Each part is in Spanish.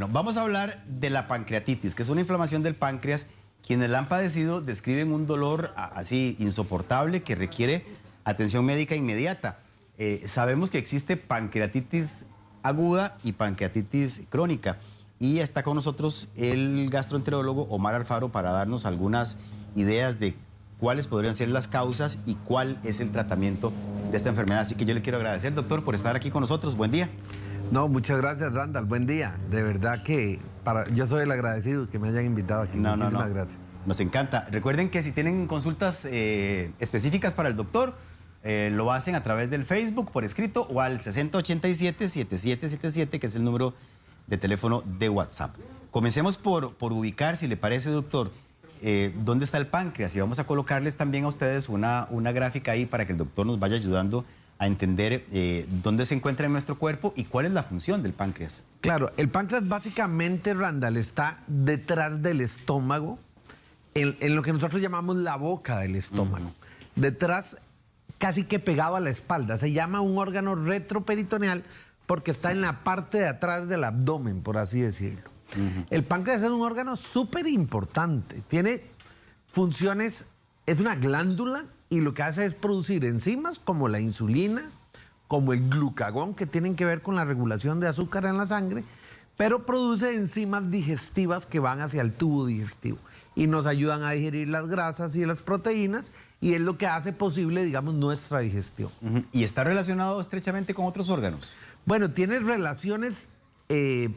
Bueno, vamos a hablar de la pancreatitis, que es una inflamación del páncreas. Quienes la han padecido describen un dolor así insoportable que requiere atención médica inmediata. Sabemos que existe pancreatitis aguda y pancreatitis crónica. Y está con nosotros el gastroenterólogo Omar Alfaro para darnos algunas ideas de cuáles podrían ser las causas y cuál es el tratamiento de esta enfermedad. Así que yo le quiero agradecer, doctor, por estar aquí con nosotros. Buen día. No, muchas gracias, Randall. Buen día. De verdad que yo soy el agradecido que me hayan invitado aquí. Muchísimas gracias. Nos encanta. Recuerden que si tienen consultas específicas para el doctor, lo hacen a través del Facebook por escrito o al 6087-7777, que es el número de teléfono de WhatsApp. Comencemos por ubicar, si le parece, doctor, dónde está el páncreas, y vamos a colocarles también a ustedes una gráfica ahí para que el doctor nos vaya ayudando a entender dónde se encuentra en nuestro cuerpo y cuál es la función del páncreas. Claro, el páncreas básicamente, Randall, está detrás del estómago, en lo que nosotros llamamos la boca del estómago. Detrás, casi que pegado a la espalda. Se llama un órgano retroperitoneal porque está en la parte de atrás del abdomen, por así decirlo. El páncreas es un órgano súper importante. Tiene funciones, es una glándula y lo que hace es producir enzimas como la insulina, como el glucagón, que tienen que ver con la regulación de azúcar en la sangre, pero produce enzimas digestivas que van hacia el tubo digestivo y nos ayudan a digerir las grasas y las proteínas, y es lo que hace posible, digamos, nuestra digestión. ¿Y está relacionado estrechamente con otros órganos? Bueno, tiene relaciones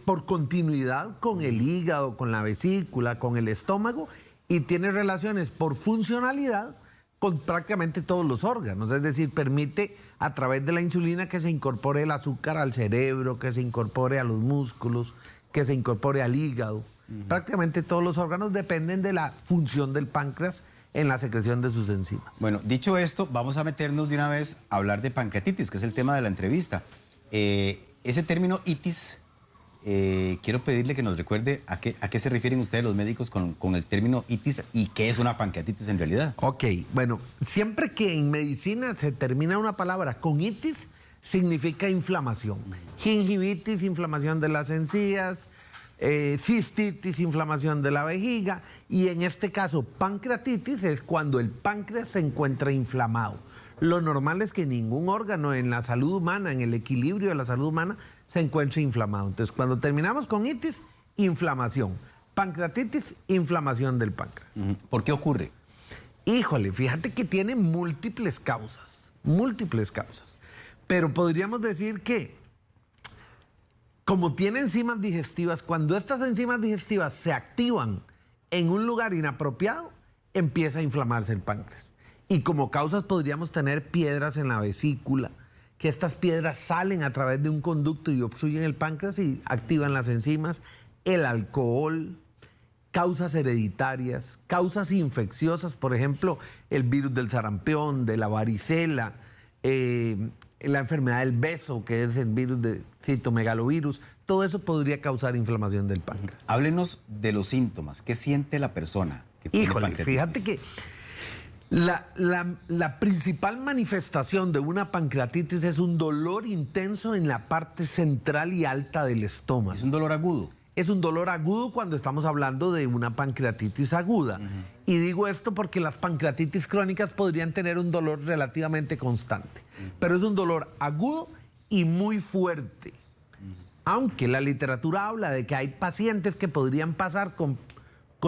por continuidad con el hígado, con la vesícula, con el estómago, y tiene relaciones por funcionalidad con prácticamente todos los órganos. Es decir, permite a través de la insulina que se incorpore el azúcar al cerebro, que se incorpore a los músculos, que se incorpore al hígado. Prácticamente todos los órganos dependen de la función del páncreas en la secreción de sus enzimas. Bueno, dicho esto, vamos a meternos de una vez a hablar de pancreatitis, que es el tema de la entrevista. Ese término itis, quiero pedirle que nos recuerde a qué se refieren ustedes los médicos con el término itis y qué es una pancreatitis en realidad. Ok, bueno, siempre que en medicina se termina una palabra con itis, significa inflamación. Gingivitis, inflamación de las encías, cistitis, inflamación de la vejiga, y en este caso pancreatitis es cuando el páncreas se encuentra inflamado. Lo normal es que ningún órgano en la salud humana, en el equilibrio de la salud humana, se encuentre inflamado. Entonces, cuando terminamos con itis, inflamación. Pancreatitis, inflamación del páncreas. ¿Por qué ocurre? Híjole, fíjate que tiene múltiples causas, pero podríamos decir que como tiene enzimas digestivas, cuando estas enzimas digestivas se activan en un lugar inapropiado, empieza a inflamarse el páncreas. Y como causas podríamos tener piedras en la vesícula, que estas piedras salen a través de un conducto y obstruyen el páncreas y activan las enzimas, el alcohol, causas hereditarias, causas infecciosas, por ejemplo, el virus del sarampión, de la varicela, la enfermedad del beso, que es el virus de citomegalovirus. Todo eso podría causar inflamación del páncreas. Háblenos de los síntomas. ¿Qué siente la persona que tiene pancreatitis? Fíjate que la principal manifestación de una pancreatitis es un dolor intenso en la parte central y alta del estómago. ¿Es un dolor agudo? Es un dolor agudo cuando estamos hablando de una pancreatitis aguda. Y digo esto porque las pancreatitis crónicas podrían tener un dolor relativamente constante. Pero es un dolor agudo y muy fuerte. Aunque la literatura habla de que hay pacientes que podrían pasar con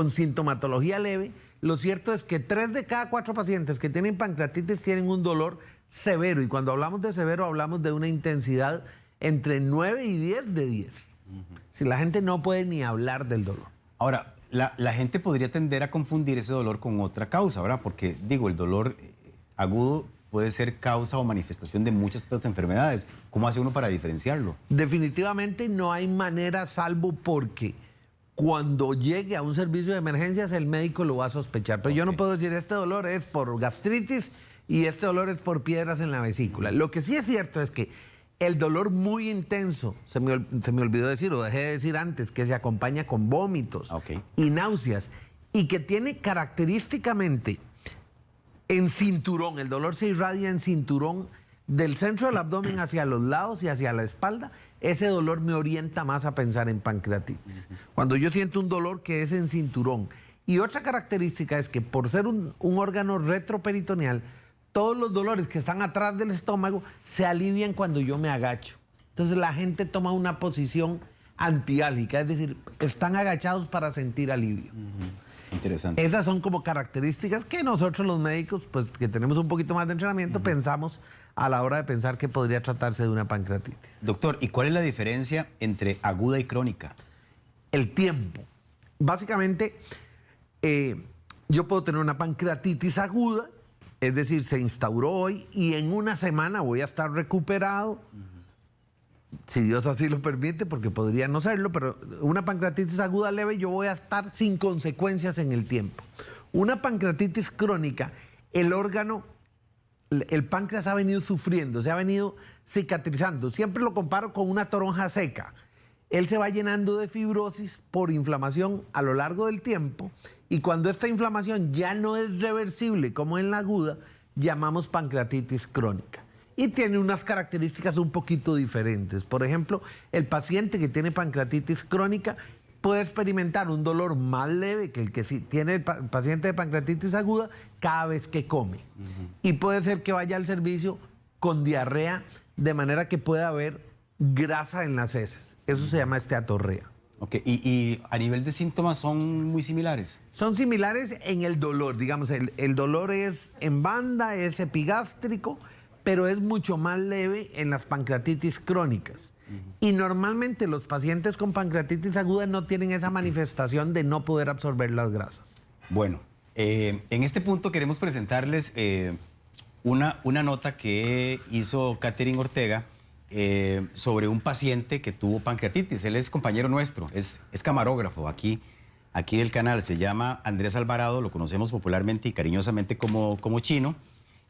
sintomatología leve, lo cierto es que 3 de cada 4 pacientes que tienen pancreatitis tienen un dolor severo. Y cuando hablamos de severo, hablamos de una intensidad entre 9 y 10 de 10. Si la gente no puede ni hablar del dolor. Ahora, la gente podría tender a confundir ese dolor con otra causa, ¿verdad? Porque, digo, el dolor agudo puede ser causa o manifestación de muchas otras enfermedades. ¿Cómo hace uno para diferenciarlo? Definitivamente no hay manera, salvo porque cuando llegue a un servicio de emergencias el médico lo va a sospechar. Pero yo no puedo decir este dolor es por gastritis y este dolor es por piedras en la vesícula. Lo que sí es cierto es que el dolor muy intenso, se me olvidó decir, o dejé de decir antes, que se acompaña con vómitos y náuseas, y que tiene característicamente en cinturón, el dolor se irradia en cinturón del centro del abdomen hacia los lados y hacia la espalda, ese dolor me orienta más a pensar en pancreatitis. Cuando yo siento un dolor que es en cinturón. Y otra característica es que por ser un órgano retroperitoneal, todos los dolores que están atrás del estómago se alivian cuando yo me agacho. Entonces la gente toma una posición antiálgica, es decir, están agachados para sentir alivio. Interesante. Esas son como características que nosotros los médicos, pues que tenemos un poquito más de entrenamiento, pensamos a la hora de pensar que podría tratarse de una pancreatitis. Doctor, ¿y cuál es la diferencia entre aguda y crónica? El tiempo. Básicamente, yo puedo tener una pancreatitis aguda, es decir, se instauró hoy y en una semana voy a estar recuperado, si Dios así lo permite, porque podría no serlo, pero una pancreatitis aguda leve yo voy a estar sin consecuencias en el tiempo. Una pancreatitis crónica, el órgano, el páncreas ha venido sufriendo, se ha venido cicatrizando. Siempre lo comparo con una toronja seca. Él se va llenando de fibrosis por inflamación a lo largo del tiempo y cuando esta inflamación ya no es reversible como en la aguda, llamamos pancreatitis crónica. Y tiene unas características un poquito diferentes. Por ejemplo, el paciente que tiene pancreatitis crónica puede experimentar un dolor más leve que el que tiene el paciente de pancreatitis aguda cada vez que come. Y puede ser que vaya al servicio con diarrea, de manera que pueda haber grasa en las heces. Eso se llama esteatorrea. Ok, y a nivel de síntomas son muy similares. Son similares en el dolor, digamos, el dolor es en banda, es epigástrico, pero es mucho más leve en las pancreatitis crónicas. Y normalmente los pacientes con pancreatitis aguda no tienen esa manifestación de no poder absorber las grasas. Bueno, en este punto queremos presentarles una nota que hizo Catherine Ortega sobre un paciente que tuvo pancreatitis. Él es compañero nuestro, es camarógrafo aquí del canal. Se llama Andrés Alvarado, lo conocemos popularmente y cariñosamente como Chino.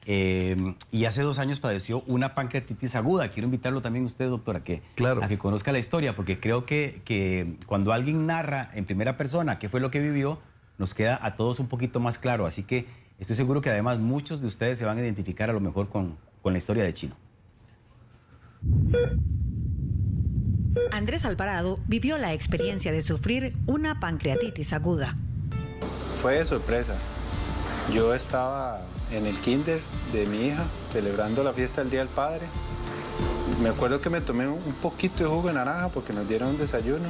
Y hace 2 años padeció una pancreatitis aguda. Quiero invitarlo también a usted, doctora, a que conozca la historia, porque creo que cuando alguien narra en primera persona qué fue lo que vivió, nos queda a todos un poquito más claro. Así que estoy seguro que además muchos de ustedes se van a identificar a lo mejor con la historia de Chino. Andrés Alvarado vivió la experiencia de sufrir una pancreatitis aguda. Fue de sorpresa. Yo estaba en el kinder de mi hija, celebrando la fiesta del Día del Padre. Me acuerdo que me tomé un poquito de jugo de naranja porque nos dieron un desayuno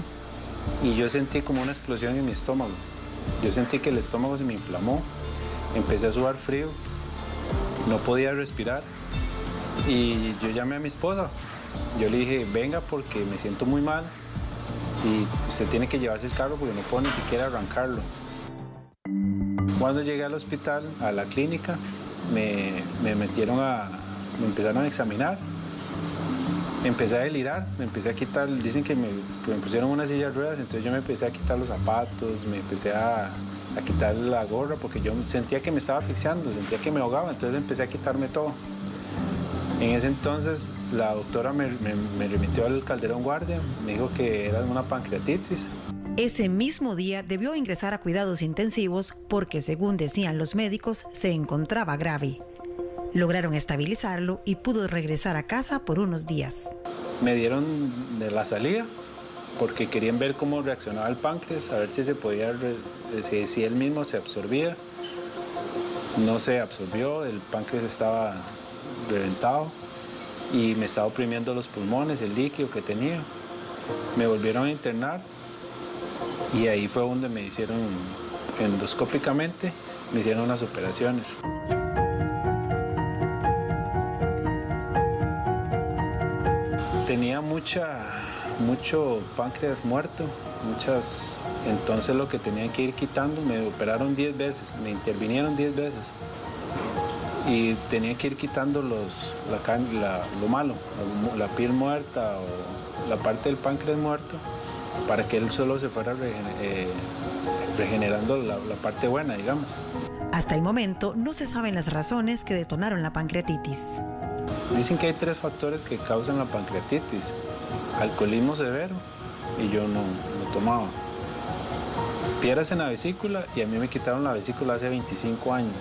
y yo sentí como una explosión en mi estómago. Yo sentí que el estómago se me inflamó, empecé a sudar frío, no podía respirar y yo llamé a mi esposa. Yo le dije, venga porque me siento muy mal y usted tiene que llevarse el carro porque no puedo ni siquiera arrancarlo. Cuando llegué al hospital, a la clínica, me empezaron a examinar, empecé a delirar, me empecé a quitar, dicen que me pusieron una silla de ruedas, entonces yo me empecé a quitar los zapatos, me empecé a quitar la gorra porque yo sentía que me estaba asfixiando, sentía que me ahogaba, entonces empecé a quitarme todo. En ese entonces la doctora me remitió al Calderón Guardia, me dijo que era una pancreatitis. Ese mismo día debió ingresar a cuidados intensivos porque, según decían los médicos, se encontraba grave. Lograron estabilizarlo y pudo regresar a casa por unos días. Me dieron de la salida porque querían ver cómo reaccionaba el páncreas, a ver si se podía, si él mismo se absorbía. No se absorbió, el páncreas estaba reventado y me estaba oprimiendo los pulmones, el líquido que tenía. Me volvieron a internar y ahí fue donde me hicieron endoscópicamente, me hicieron unas operaciones. Tenía mucho páncreas muerto, entonces lo que tenían que ir quitando, me operaron 10 veces, me intervinieron 10 veces. Y tenía que ir quitando lo malo, la piel muerta o la parte del páncreas muerto, para que él solo se fuera regenerando la parte buena, digamos. Hasta el momento no se saben las razones que detonaron la pancreatitis. Dicen que hay 3 factores que causan la pancreatitis. Alcoholismo severo, y yo no tomaba. Piedras en la vesícula, y a mí me quitaron la vesícula hace 25 años.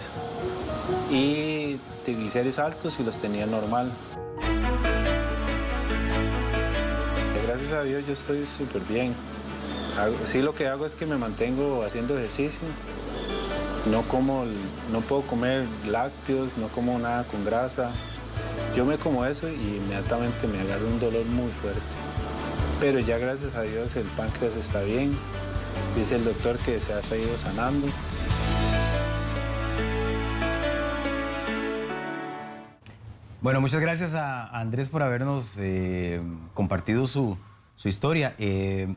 Y triglicéridos altos y los tenía normal. gracias a Dios yo estoy súper bien. Sí, lo que hago es que me mantengo haciendo ejercicio. No puedo comer lácteos, no como nada con grasa. Yo me como eso y inmediatamente me agarra un dolor muy fuerte. Pero ya gracias a Dios el páncreas está bien. Dice el doctor que se ha seguido sanando. Bueno, muchas gracias a Andrés por habernos compartido su historia.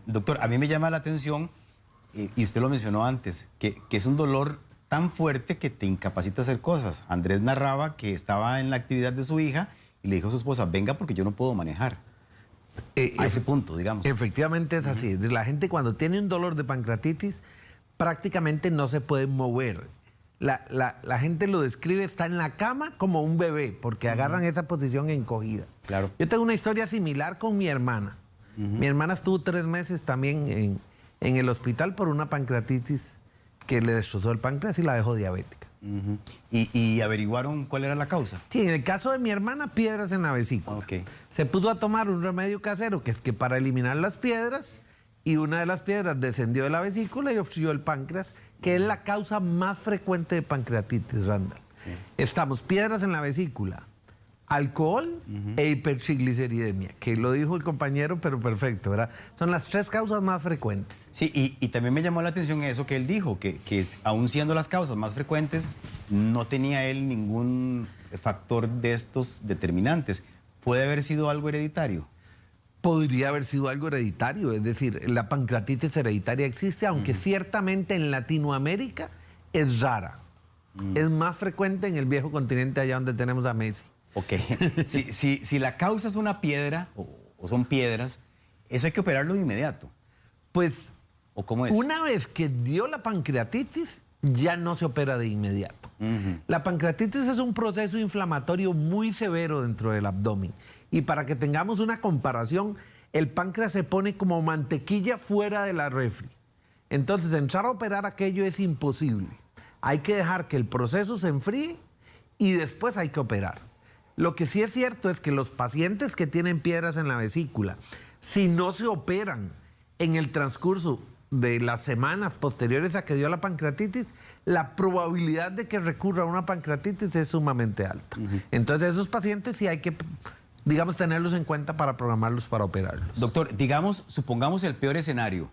Doctor, a mí me llama la atención, y usted lo mencionó antes, que es un dolor tan fuerte que te incapacita a hacer cosas. Andrés narraba que estaba en la actividad de su hija y le dijo a su esposa, venga porque yo no puedo manejar. A ese punto, digamos. Efectivamente es así. La gente cuando tiene un dolor de pancreatitis prácticamente no se puede mover. La gente lo describe, está en la cama como un bebé, porque agarran esa posición encogida. Claro. Yo tengo una historia similar con mi hermana. Mi hermana estuvo 3 meses también en el hospital por una pancreatitis que le destrozó el páncreas y la dejó diabética. ¿Y averiguaron cuál era la causa? Sí, en el caso de mi hermana, piedras en la vesícula. Okay. Se puso a tomar un remedio casero que es que para eliminar las piedras, y una de las piedras descendió de la vesícula y obstruyó el páncreas, que es la causa más frecuente de pancreatitis, Randall. Sí. Estamos piedras en la vesícula, alcohol e hipertrigliceridemia, que lo dijo el compañero, pero perfecto, ¿verdad? Son las 3 causas más frecuentes. Sí, y también me llamó la atención eso que él dijo, que aún siendo las causas más frecuentes, no tenía él ningún factor de estos determinantes. ¿Puede haber sido algo hereditario? Podría haber sido algo hereditario, es decir, la pancreatitis hereditaria existe, aunque ciertamente en Latinoamérica es rara. Es más frecuente en el viejo continente, allá donde tenemos a Messi. Ok, si la causa es una piedra o son piedras, eso hay que operarlo de inmediato. Pues, ¿o cómo es? Una vez que dio la pancreatitis, ya no se opera de inmediato. La pancreatitis es un proceso inflamatorio muy severo dentro del abdomen. Y para que tengamos una comparación, el páncreas se pone como mantequilla fuera de la refri. Entonces, entrar a operar aquello es imposible. Hay que dejar que el proceso se enfríe y después hay que operar. Lo que sí es cierto es que los pacientes que tienen piedras en la vesícula, si no se operan en el transcurso de las semanas posteriores a que dio la pancreatitis, la probabilidad de que recurra a una pancreatitis es sumamente alta. Entonces, esos pacientes sí hay que, digamos, tenerlos en cuenta para programarlos para operarlos. Doctor, supongamos el peor escenario.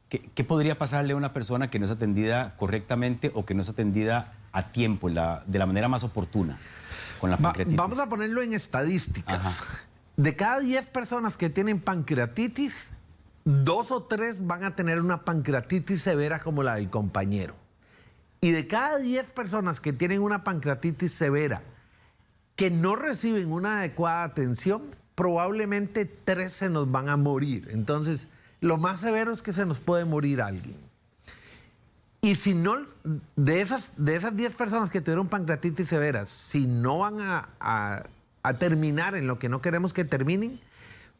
¿Qué podría pasarle a una persona que no es atendida correctamente o que no es atendida a tiempo, de la manera más oportuna con la pancreatitis? Vamos a ponerlo en estadísticas. Ajá. De cada 10 personas que tienen pancreatitis, 2 o 3 van a tener una pancreatitis severa como la del compañero. Y de cada 10 personas que tienen una pancreatitis severa que no reciben una adecuada atención, probablemente 3 se nos van a morir. Entonces, lo más severo es que se nos puede morir alguien. Y si no, de esas 10 personas que tuvieron pancreatitis severas, si no van a terminar en lo que no queremos que terminen,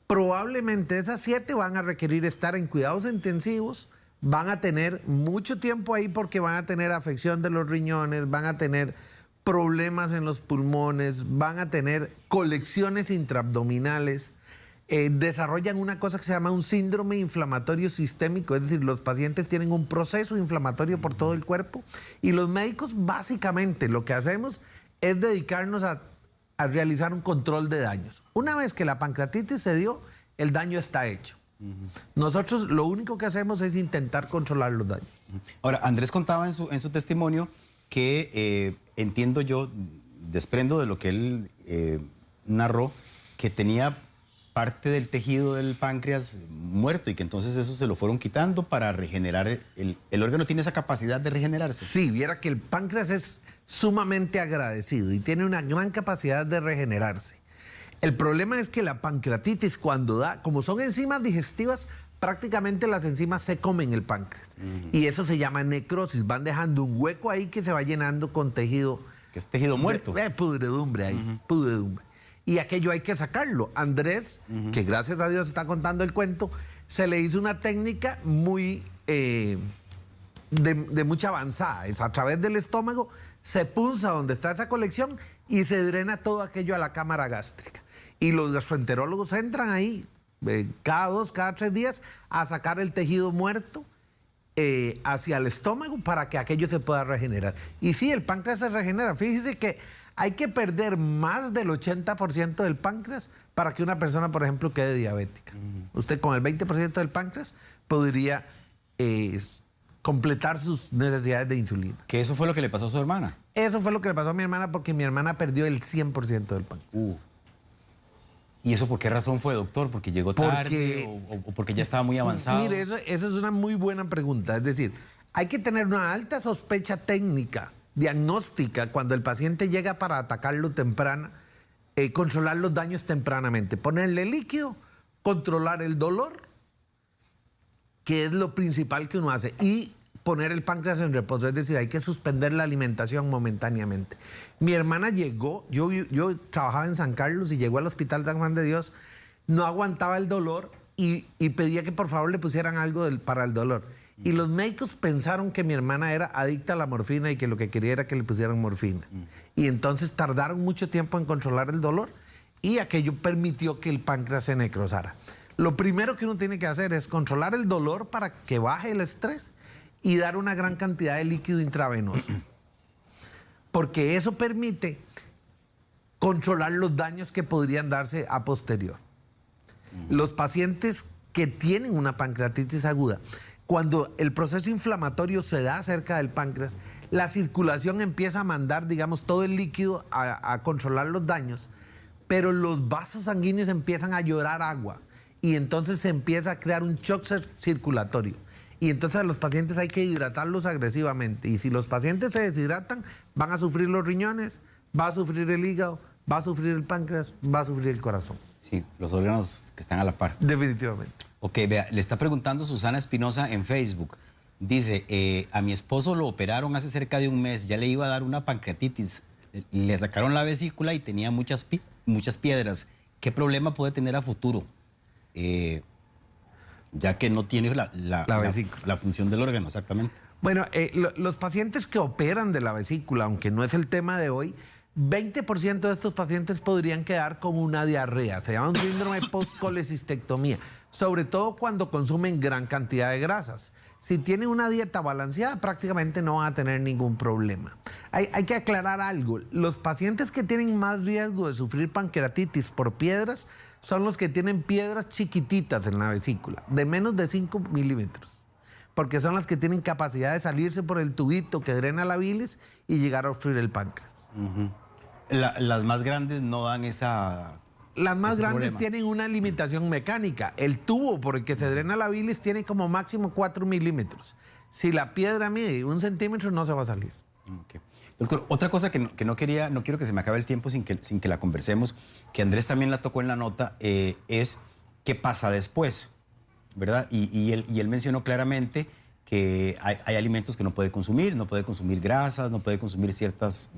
probablemente esas 7 van a requerir estar en cuidados intensivos, van a tener mucho tiempo ahí porque van a tener afección de los riñones, van a tener problemas en los pulmones, van a tener colecciones intraabdominales, desarrollan una cosa que se llama un síndrome inflamatorio sistémico, es decir, los pacientes tienen un proceso inflamatorio por todo el cuerpo y los médicos básicamente lo que hacemos es dedicarnos a realizar un control de daños. Una vez que la pancreatitis se dio, el daño está hecho. Nosotros lo único que hacemos es intentar controlar los daños. Ahora, Andrés contaba en su testimonio que, entiendo yo, desprendo de lo que él narró, que tenía parte del tejido del páncreas muerto y que entonces eso se lo fueron quitando para regenerar. El órgano tiene esa capacidad de regenerarse. Sí, viera que el páncreas es sumamente agradecido y tiene una gran capacidad de regenerarse. El problema es que la pancreatitis cuando da, como son enzimas digestivas, prácticamente las enzimas se comen el páncreas. Y eso se llama necrosis. Van dejando un hueco ahí que se va llenando con tejido. Que es tejido muerto. Pudredumbre ahí, pudredumbre. Y aquello hay que sacarlo. Andrés, que gracias a Dios está contando el cuento, se le hizo una técnica muy de mucha avanzada. Es a través del estómago, se punza donde está esa colección y se drena todo aquello a la cámara gástrica. Y los gastroenterólogos entran ahí cada 2, cada 3 días, a sacar el tejido muerto hacia el estómago para que aquello se pueda regenerar. Y sí, el páncreas se regenera. Fíjese que hay que perder más del 80% del páncreas para que una persona, por ejemplo, quede diabética. Usted con el 20% del páncreas podría completar sus necesidades de insulina. Que eso fue lo que le pasó a su hermana. Eso fue lo que le pasó a mi hermana porque mi hermana perdió el 100% del páncreas. ¿Y eso por qué razón fue, doctor? ¿Porque llegó tarde o porque ya estaba muy avanzado? Mire, esa es una muy buena pregunta. Es decir, hay que tener una alta sospecha técnica, diagnóstica, cuando el paciente llega para atacarlo temprano, controlar los daños tempranamente, ponerle líquido, controlar el dolor, que es lo principal que uno hace, y poner el páncreas en reposo, es decir, hay que suspender la alimentación momentáneamente. Mi hermana llegó, yo trabajaba en San Carlos y llegó al Hospital San Juan de Dios, no aguantaba el dolor y pedía que por favor le pusieran algo para el dolor. Y los médicos pensaron que mi hermana era adicta a la morfina y que lo que quería era que le pusieran morfina. Y entonces tardaron mucho tiempo en controlar el dolor y aquello permitió que el páncreas se necrosara. Lo primero que uno tiene que hacer es controlar el dolor para que baje el estrés y dar una gran cantidad de líquido intravenoso. Porque eso permite controlar los daños que podrían darse a posterior. Los pacientes que tienen una pancreatitis aguda, cuando el proceso inflamatorio se da cerca del páncreas, la circulación empieza a mandar, digamos, todo el líquido a controlar los daños, pero los vasos sanguíneos empiezan a llorar agua y entonces se empieza a crear un shock circulatorio. Y entonces a los pacientes hay que hidratarlos agresivamente. Y si los pacientes se deshidratan, van a sufrir los riñones, va a sufrir el hígado, va a sufrir el páncreas, va a sufrir el corazón. Sí, los órganos que están a la par. Definitivamente. Ok, vea, le está preguntando Susana Espinosa en Facebook. Dice, a mi esposo lo operaron hace cerca de un mes, ya le iba a dar una pancreatitis. Le sacaron la vesícula y tenía muchas piedras. ¿Qué problema puede tener a futuro? Ya que no tiene la función del órgano, exactamente. Bueno, los pacientes que operan de la vesícula, aunque no es el tema de hoy, 20% de estos pacientes podrían quedar con una diarrea. Se llama un síndrome post-colecistectomía, sobre todo cuando consumen gran cantidad de grasas. Si tienen una dieta balanceada, prácticamente no van a tener ningún problema. Hay que aclarar algo. Los pacientes que tienen más riesgo de sufrir pancreatitis por piedras son los que tienen piedras chiquititas en la vesícula, de menos de 5 milímetros, porque son las que tienen capacidad de salirse por el tubito que drena la bilis y llegar a obstruir el páncreas. Las más grandes no dan esa... Las más grandes problema. tienen una limitación mecánica. El tubo por el que se drena la bilis tiene como máximo 4 milímetros. Si la piedra mide 1 centímetro, no se va a salir. Okay. Doctor, otra cosa que no quiero que se me acabe el tiempo sin que la conversemos, que Andrés también la tocó en la nota, es qué pasa después, ¿verdad? Y él mencionó claramente que hay alimentos que no puede consumir grasas, no puede consumir ciertos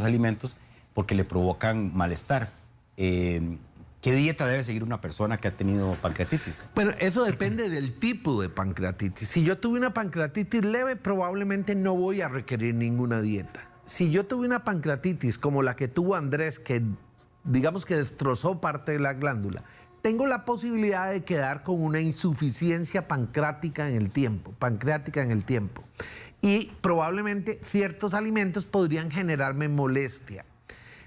alimentos porque le provocan malestar. ¿Qué dieta debe seguir una persona que ha tenido pancreatitis? Bueno, eso depende del tipo de pancreatitis. Si yo tuve una pancreatitis leve, probablemente no voy a requerir ninguna dieta. Si yo tuve una pancreatitis como la que tuvo Andrés, que digamos que destrozó parte de la glándula, tengo la posibilidad de quedar con una insuficiencia pancreática en el tiempo. Y probablemente ciertos alimentos podrían generarme molestia.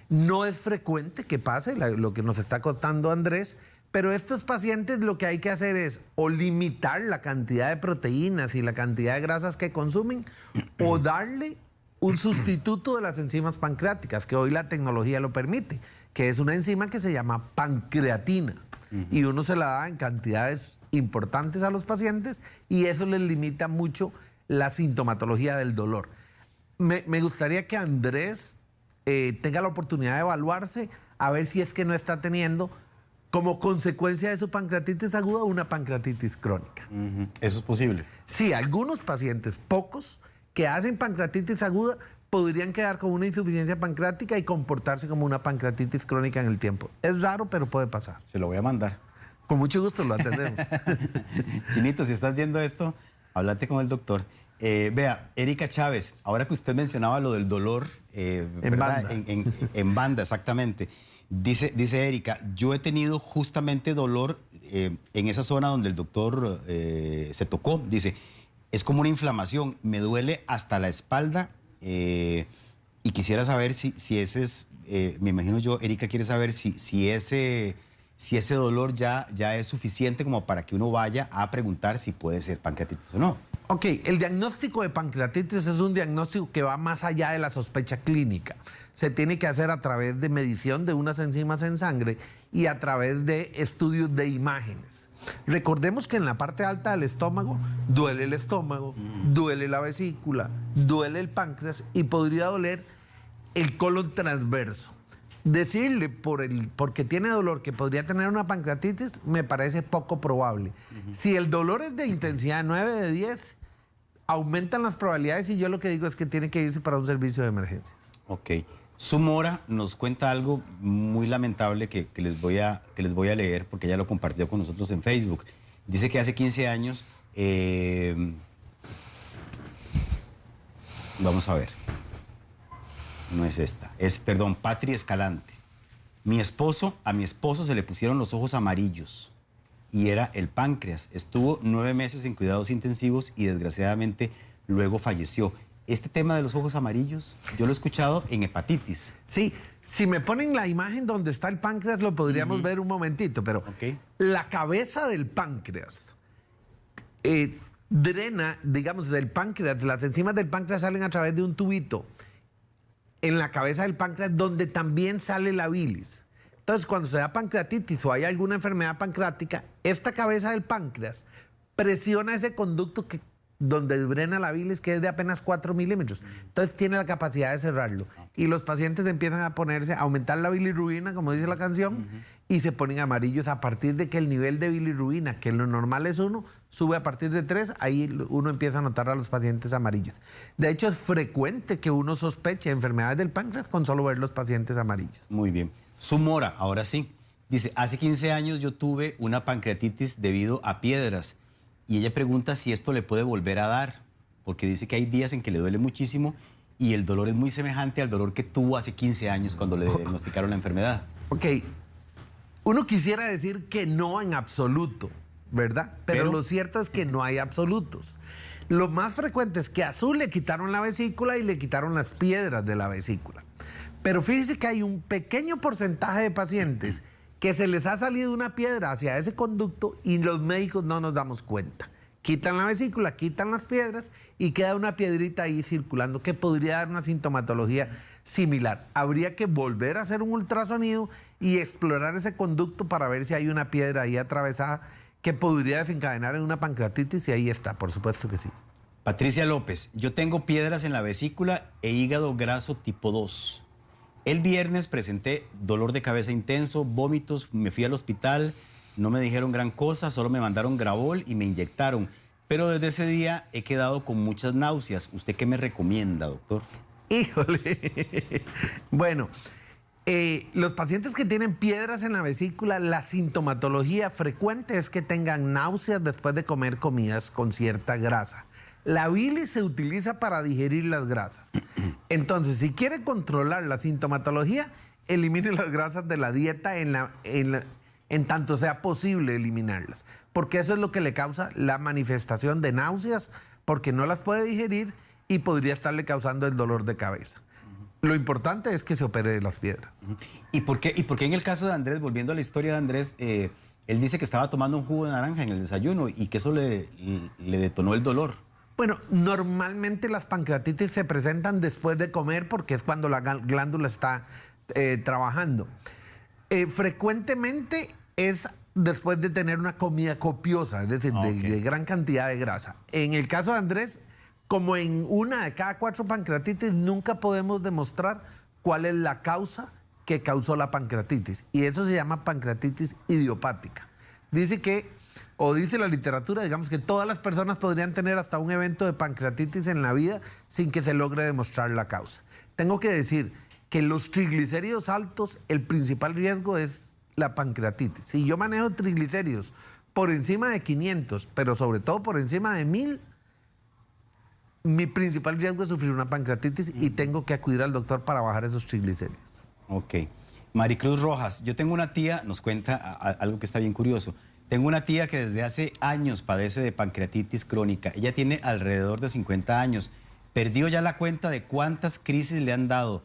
No es frecuente que pase lo que nos está contando Andrés, pero estos pacientes lo que hay que hacer es o limitar la cantidad de proteínas y la cantidad de grasas que consumen o darle un sustituto de las enzimas pancreáticas, que hoy la tecnología lo permite, que es una enzima que se llama pancreatina. Y uno se la da en cantidades importantes a los pacientes y eso les limita mucho la sintomatología del dolor. Me gustaría que Andrés tenga la oportunidad de evaluarse a ver si es que no está teniendo como consecuencia de su pancreatitis aguda una pancreatitis crónica. ¿Eso es posible? Sí, algunos pacientes, pocos, que hacen pancreatitis aguda podrían quedar con una insuficiencia pancreática y comportarse como una pancreatitis crónica en el tiempo. Es raro, pero puede pasar. Se lo voy a mandar. Con mucho gusto lo atendemos. Chinito, si estás viendo esto, háblate con el doctor. Vea, Erika Chávez, ahora que usted mencionaba lo del dolor, En banda. En banda, exactamente. Dice Erika, yo he tenido justamente dolor en esa zona donde el doctor se tocó. Dice, es como una inflamación, me duele hasta la espalda y quisiera saber si ese es, me imagino yo, Erika quiere saber si ese dolor ya es suficiente como para que uno vaya a preguntar si puede ser pancreatitis o no. Ok, el diagnóstico de pancreatitis es un diagnóstico que va más allá de la sospecha clínica. Se tiene que hacer a través de medición de unas enzimas en sangre y a través de estudios de imágenes. Recordemos que en la parte alta del estómago duele el estómago, duele la vesícula, duele el páncreas y podría doler el colon transverso. Decirle porque tiene dolor que podría tener una pancreatitis me parece poco probable. Si el dolor es de intensidad 9 de 10, aumentan las probabilidades y yo lo que digo es que tiene que irse para un servicio de emergencias. Ok. Su Mora nos cuenta algo muy lamentable que les voy a leer porque ella lo compartió con nosotros en Facebook. Dice que hace 15 años, vamos a ver, no es esta, perdón, Patri Escalante. A mi esposo se le pusieron los ojos amarillos y era el páncreas. Estuvo 9 meses en cuidados intensivos y desgraciadamente luego falleció. Este tema de los ojos amarillos, yo lo he escuchado en hepatitis. Sí, si me ponen la imagen donde está el páncreas lo podríamos ver un momentito, pero la cabeza del páncreas drena, digamos, del páncreas, las enzimas del páncreas salen a través de un tubito en la cabeza del páncreas donde también sale la bilis. Entonces, cuando se da pancreatitis o hay alguna enfermedad pancreática, esta cabeza del páncreas presiona ese conducto donde drena la bilis, que es de apenas 4 milímetros. Entonces tiene la capacidad de cerrarlo. Y los pacientes empiezan a aumentar la bilirrubina, como dice la canción, y se ponen amarillos a partir de que el nivel de bilirrubina, que lo normal es 1, sube a partir de 3, ahí uno empieza a notar a los pacientes amarillos. De hecho, es frecuente que uno sospeche enfermedades del páncreas con solo ver los pacientes amarillos. Muy bien. Su Mora, ahora sí. Dice, hace 15 años yo tuve una pancreatitis debido a piedras. Y ella pregunta si esto le puede volver a dar, porque dice que hay días en que le duele muchísimo y el dolor es muy semejante al dolor que tuvo hace 15 años cuando le diagnosticaron la enfermedad. Ok, uno quisiera decir que no en absoluto, ¿verdad? Pero lo cierto es que no hay absolutos. Lo más frecuente es que a Azul le quitaron la vesícula y le quitaron las piedras de la vesícula. Pero fíjese que hay un pequeño porcentaje de pacientes que se les ha salido una piedra hacia ese conducto y los médicos no nos damos cuenta. Quitan la vesícula, quitan las piedras y queda una piedrita ahí circulando que podría dar una sintomatología similar. Habría que volver a hacer un ultrasonido y explorar ese conducto para ver si hay una piedra ahí atravesada que podría desencadenar en una pancreatitis y ahí está, por supuesto que sí. Patricia López, yo tengo piedras en la vesícula e hígado graso tipo 2. El viernes presenté dolor de cabeza intenso, vómitos, me fui al hospital, no me dijeron gran cosa, solo me mandaron Gravol y me inyectaron. Pero desde ese día he quedado con muchas náuseas. ¿Usted qué me recomienda, doctor? Híjole. Bueno, los pacientes que tienen piedras en la vesícula, la sintomatología frecuente es que tengan náuseas después de comer comidas con cierta grasa. La bilis se utiliza para digerir las grasas. Entonces, si quiere controlar la sintomatología, elimine las grasas de la dieta en tanto sea posible eliminarlas. Porque eso es lo que le causa la manifestación de náuseas, porque no las puede digerir y podría estarle causando el dolor de cabeza. Lo importante es que se opere de las piedras. ¿Y por qué en el caso de Andrés, volviendo a la historia de Andrés, él dice que estaba tomando un jugo de naranja en el desayuno y que eso le detonó el dolor? Bueno, normalmente las pancreatitis se presentan después de comer porque es cuando la glándula está trabajando. Frecuentemente es después de tener una comida copiosa, es decir, de gran cantidad de grasa. En el caso de Andrés, como en 1 de cada 4 pancreatitis, nunca podemos demostrar cuál es la causa que causó la pancreatitis. Y eso se llama pancreatitis idiopática. Dice la literatura, digamos que todas las personas podrían tener hasta un evento de pancreatitis en la vida sin que se logre demostrar la causa. Tengo que decir que los triglicéridos altos, el principal riesgo es la pancreatitis. Si yo manejo triglicéridos por encima de 500, pero sobre todo por encima de 1000, mi principal riesgo es sufrir una pancreatitis y tengo que acudir al doctor para bajar esos triglicéridos. Ok. Maricruz Rojas, yo tengo una tía, nos cuenta algo que está bien curioso. Tengo una tía que desde hace años padece de pancreatitis crónica. Ella tiene alrededor de 50 años. Perdió ya la cuenta de cuántas crisis le han dado.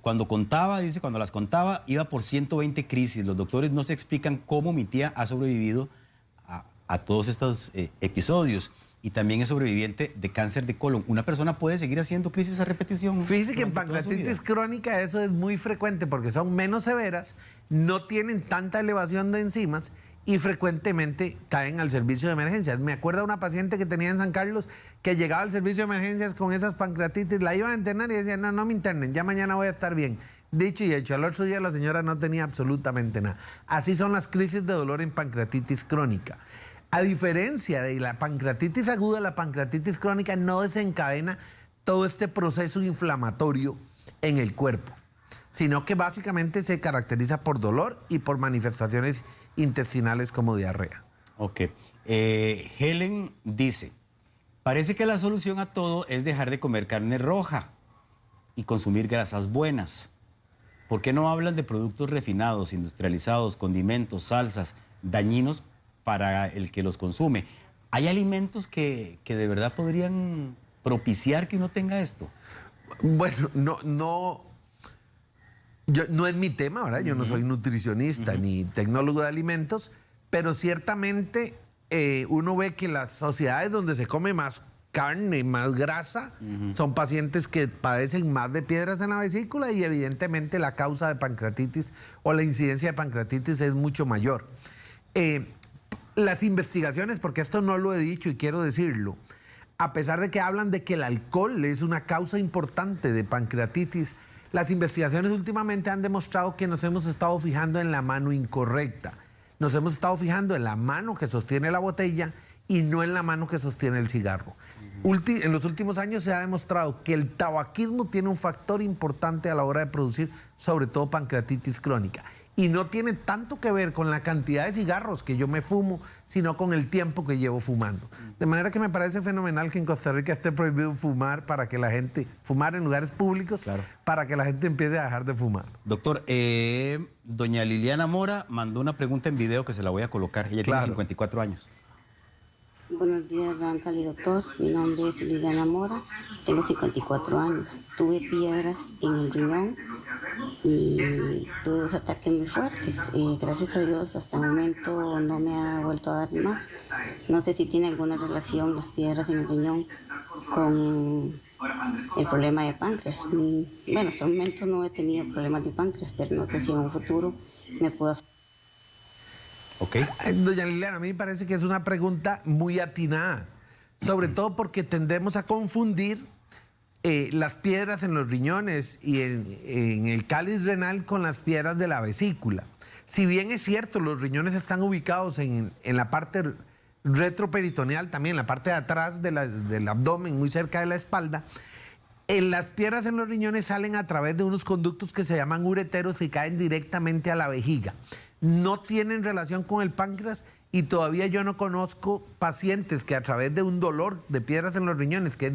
Cuando contaba, dice, cuando las contaba, iba por 120 crisis. Los doctores no se explican cómo mi tía ha sobrevivido a todos estos episodios. Y también es sobreviviente de cáncer de colon. ¿Una persona puede seguir haciendo crisis a repetición? Fíjese que en pancreatitis crónica eso es muy frecuente porque son menos severas, no tienen tanta elevación de enzimas y frecuentemente caen al servicio de emergencias. Me acuerdo de una paciente que tenía en San Carlos que llegaba al servicio de emergencias con esas pancreatitis, la iban a internar y decían, no, no me internen, ya mañana voy a estar bien. Dicho y hecho, al otro día la señora no tenía absolutamente nada. Así son las crisis de dolor en pancreatitis crónica. A diferencia de la pancreatitis aguda, la pancreatitis crónica no desencadena todo este proceso inflamatorio en el cuerpo, sino que básicamente se caracteriza por dolor y por manifestaciones intestinales como diarrea. Ok. Helen dice, parece que la solución a todo es dejar de comer carne roja y consumir grasas buenas. ¿Por qué no hablan de productos refinados, industrializados, condimentos, salsas, dañinos para el que los consume? ¿Hay alimentos que de verdad podrían propiciar que uno tenga esto? Bueno, no es mi tema, ¿verdad? Yo no soy nutricionista ni tecnólogo de alimentos, pero ciertamente uno ve que las sociedades donde se come más carne, más grasa, son pacientes que padecen más de piedras en la vesícula y evidentemente la causa de pancreatitis o la incidencia de pancreatitis es mucho mayor. Las investigaciones, porque esto no lo he dicho y quiero decirlo, a pesar de que hablan de que el alcohol es una causa importante de pancreatitis, las investigaciones últimamente han demostrado que nos hemos estado fijando en la mano incorrecta. Nos hemos estado fijando en la mano que sostiene la botella y no en la mano que sostiene el cigarro. En los últimos años se ha demostrado que el tabaquismo tiene un factor importante a la hora de producir, sobre todo pancreatitis crónica. Y no tiene tanto que ver con la cantidad de cigarros que yo me fumo, sino con el tiempo que llevo fumando. De manera que me parece fenomenal que en Costa Rica esté prohibido fumar para que la gente, fumar en lugares públicos, claro, para que la gente empiece a dejar de fumar. Doctor, doña Liliana Mora mandó una pregunta en video que se la voy a colocar. Ella tiene 54 años. Buenos días, Randall y doctor. Mi nombre es Liliana Mora, tengo 54 años. Tuve piedras en el riñón y tuve 2 ataques muy fuertes. Gracias a Dios, hasta el momento no me ha vuelto a dar más. No sé si tiene alguna relación las piedras en el riñón con el problema de páncreas. Bueno, hasta el momento no he tenido problemas de páncreas, pero no sé si en un futuro me puedo... Okay. Doña Liliana, a mí me parece que es una pregunta muy atinada, sobre todo porque tendemos a confundir las piedras en los riñones y en el cáliz renal con las piedras de la vesícula. Si bien es cierto, los riñones están ubicados en la parte retroperitoneal, también en la parte de atrás del abdomen, muy cerca de la espalda, las piedras en los riñones salen a través de unos conductos que se llaman ureteros y caen directamente a la vejiga. No tienen relación con el páncreas y todavía yo no conozco pacientes que a través de un dolor de piedras en los riñones, que es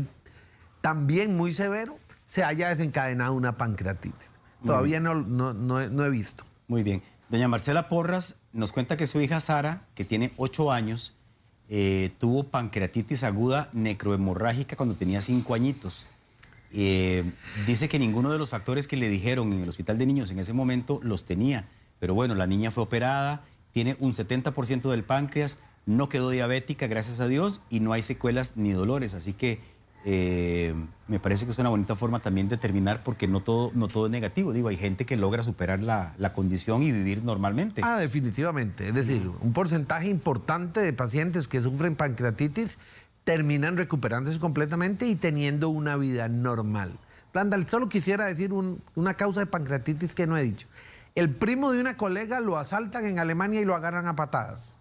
también muy severo, se haya desencadenado una pancreatitis. Todavía no he visto. Muy bien. Doña Marcela Porras nos cuenta que su hija Sara, que tiene 8 años, tuvo pancreatitis aguda necrohemorrágica cuando tenía 5 añitos. Dice que ninguno de los factores que le dijeron en el hospital de niños en ese momento los tenía. Pero bueno, la niña fue operada, tiene un 70% del páncreas, no quedó diabética, gracias a Dios, y no hay secuelas ni dolores. Así que me parece que es una bonita forma también de terminar, porque no todo es negativo. Digo, hay gente que logra superar la condición y vivir normalmente. Ah, definitivamente. Es decir, un porcentaje importante de pacientes que sufren pancreatitis terminan recuperándose completamente y teniendo una vida normal. Randall, solo quisiera decir una causa de pancreatitis que no he dicho. El primo de una colega lo asaltan en Alemania y lo agarran a patadas.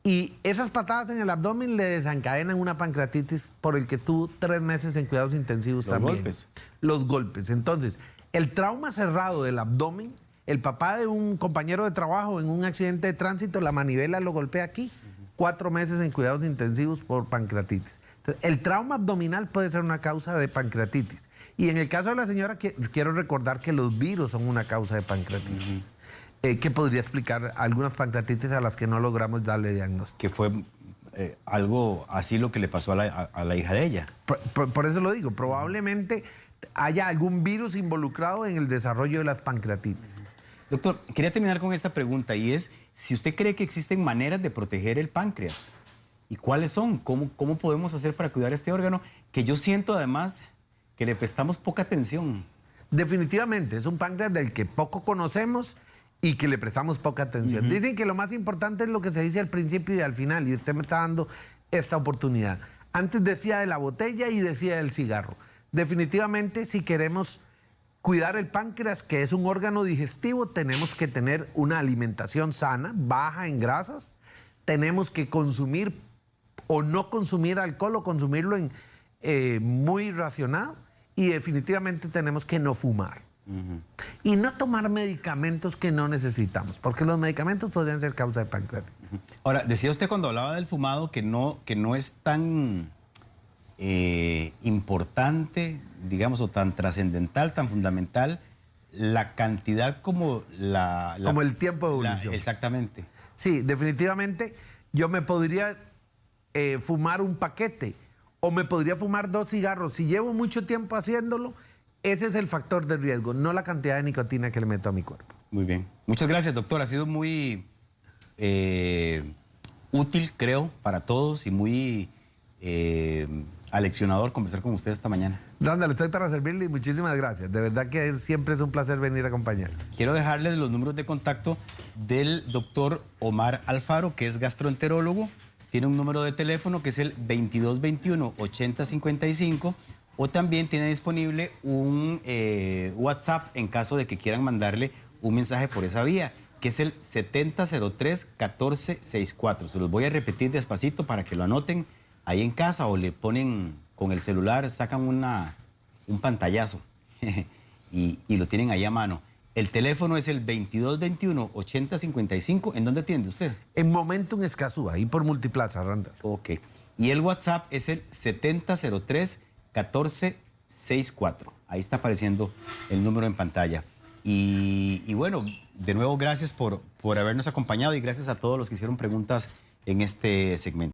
Y esas patadas en el abdomen le desencadenan una pancreatitis por el que tuvo 3 meses en cuidados intensivos también. Golpes. Los golpes. Entonces, el trauma cerrado del abdomen, el papá de un compañero de trabajo en un accidente de tránsito, la manivela lo golpea aquí, 4 meses en cuidados intensivos por pancreatitis. Entonces, el trauma abdominal puede ser una causa de pancreatitis. Y en el caso de la señora, quiero recordar que los virus son una causa de pancreatitis. Que podría explicar algunas pancreatitis a las que no logramos darle diagnóstico. Que fue algo así lo que le pasó a la hija de ella. Por eso lo digo, probablemente haya algún virus involucrado en el desarrollo de las pancreatitis. Doctor, quería terminar con esta pregunta y es si usted cree que existen maneras de proteger el páncreas. ¿Y cuáles son? ¿Cómo podemos hacer para cuidar este órgano? Que yo siento además que le prestamos poca atención. Definitivamente, es un páncreas del que poco conocemos y que le prestamos poca atención. Dicen que lo más importante es lo que se dice al principio y al final, y usted me está dando esta oportunidad. Antes decía de la botella y decía del cigarro. Definitivamente, si queremos cuidar el páncreas, que es un órgano digestivo, tenemos que tener una alimentación sana, baja en grasas, tenemos que consumir o no consumir alcohol o consumirlo muy racionado, y definitivamente tenemos que no fumar. Y no tomar medicamentos que no necesitamos, porque los medicamentos podrían ser causa de pancreatitis. Ahora, decía usted cuando hablaba del fumado que no es tan importante, digamos, o tan trascendental, tan fundamental, la cantidad como como el tiempo de evolución. Exactamente. Sí, definitivamente yo me podría fumar un paquete o me podría fumar 2 cigarros. Si llevo mucho tiempo haciéndolo, ese es el factor de riesgo, no la cantidad de nicotina que le meto a mi cuerpo. Muy bien. Muchas gracias, doctor. Ha sido muy útil, creo, para todos y muy aleccionador conversar con usted esta mañana. Randall, estoy para servirle y muchísimas gracias. De verdad que siempre es un placer venir a acompañarnos. Quiero dejarles los números de contacto del doctor Omar Alfaro, que es gastroenterólogo. Tiene un número de teléfono que es el 2221-8055. O también tiene disponible un WhatsApp en caso de que quieran mandarle un mensaje por esa vía, que es el 7003-1464. Se los voy a repetir despacito para que lo anoten ahí en casa o le ponen con el celular, sacan un pantallazo y lo tienen ahí a mano. El teléfono es el 2221-8055. ¿En dónde atiende usted? En Momentum Escazú, ahí por Multiplaza, Randall. Ok. Y el WhatsApp es el 7003-1464. Ahí está apareciendo el número en pantalla. Y bueno, de nuevo, gracias por habernos acompañado y gracias a todos los que hicieron preguntas en este segmento.